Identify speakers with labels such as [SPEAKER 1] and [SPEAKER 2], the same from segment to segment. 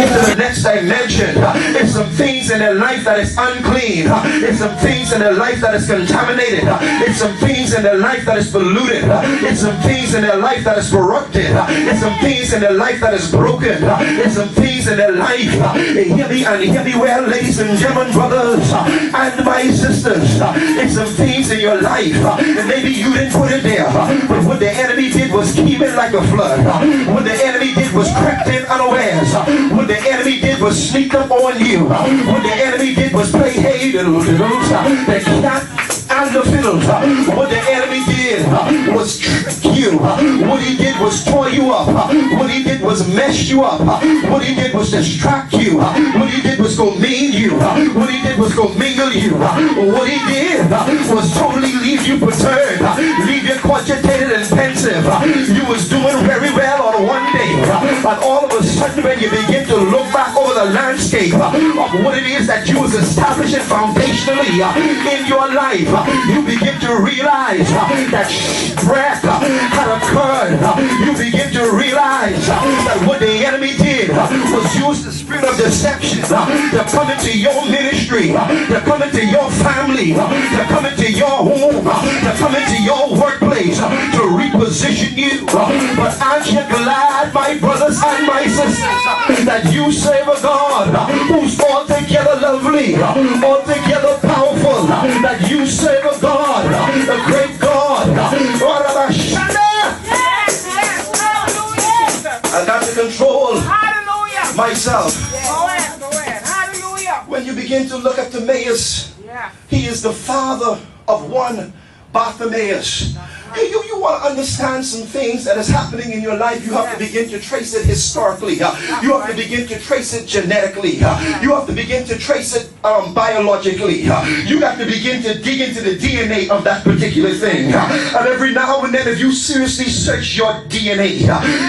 [SPEAKER 1] into the next dimension. It's some things in their life that is unclean. It's some things in their life that is contaminated. It's some things in their life that is polluted. It's some things in their life that is corrupted. It's some things in their life that is broken. It's some things in their life. Hear me and hear me well, ladies and gentlemen, brothers and my sisters. It's some things in your life, and maybe you didn't put it there, but what the enemy did was came in like a flood. What the enemy did was crept in unawares. What the enemy did was sneak up on you. What the enemy did was play hey little the cat and the fiddles. What the enemy did was trick you. What he did was toy you up. What he did was mess you up. What he did was distract you. What he did was go mean you. What he did was go mingle you. What he did was totally leave you perturbed, leave you cogitated and pensive. You was doing very well on one day, and all of a sudden when you begin to look back over the landscape of what it is that you was establishing foundationally in your life, you begin to realize that shipwreck had occurred. You begin to realize that what the enemy did was use the spirit of deception to come into your ministry, to come into your family, to come into your home, to come into your workplace, to reposition you. But aren't you glad, my brothers and my sisters, that you serve a God who's altogether lovely, altogether powerful, that you serve a God, a great God. I got to control myself. When you begin to look at Timaeus, he is the father of one Bartimaeus. You want to understand some things that is happening in your life. You have to begin to trace it historically. You have to begin to trace it genetically. You have to begin to trace it biologically. You got to begin to dig into the DNA of that particular thing. And every now and then, if you seriously search your DNA,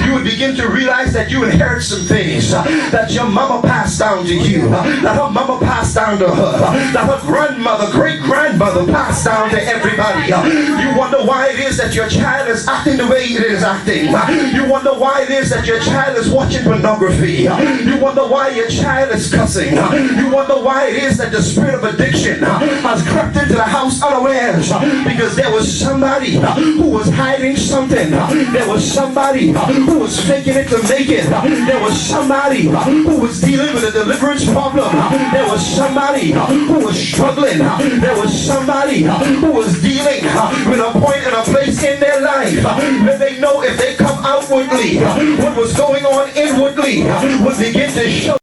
[SPEAKER 1] you would begin to realize that you inherit some things that your mama passed down to you, that her mama passed down to her, that her grandmother, great-grandmother passed down to everybody. You wonder why it is that your child is acting the way it is acting. You wonder why it is that your child is watching pornography. You wonder why your child is cussing. You wonder why it is that the spirit of addiction has crept into the house unawares, because there was somebody who was hiding something. There was somebody who was faking it to make it. There was somebody who was dealing with a deliverance problem. There was somebody who was struggling. There was somebody who was dealing with a point and a place in their life where they know if they come outwardly, what was going on inwardly would begin to show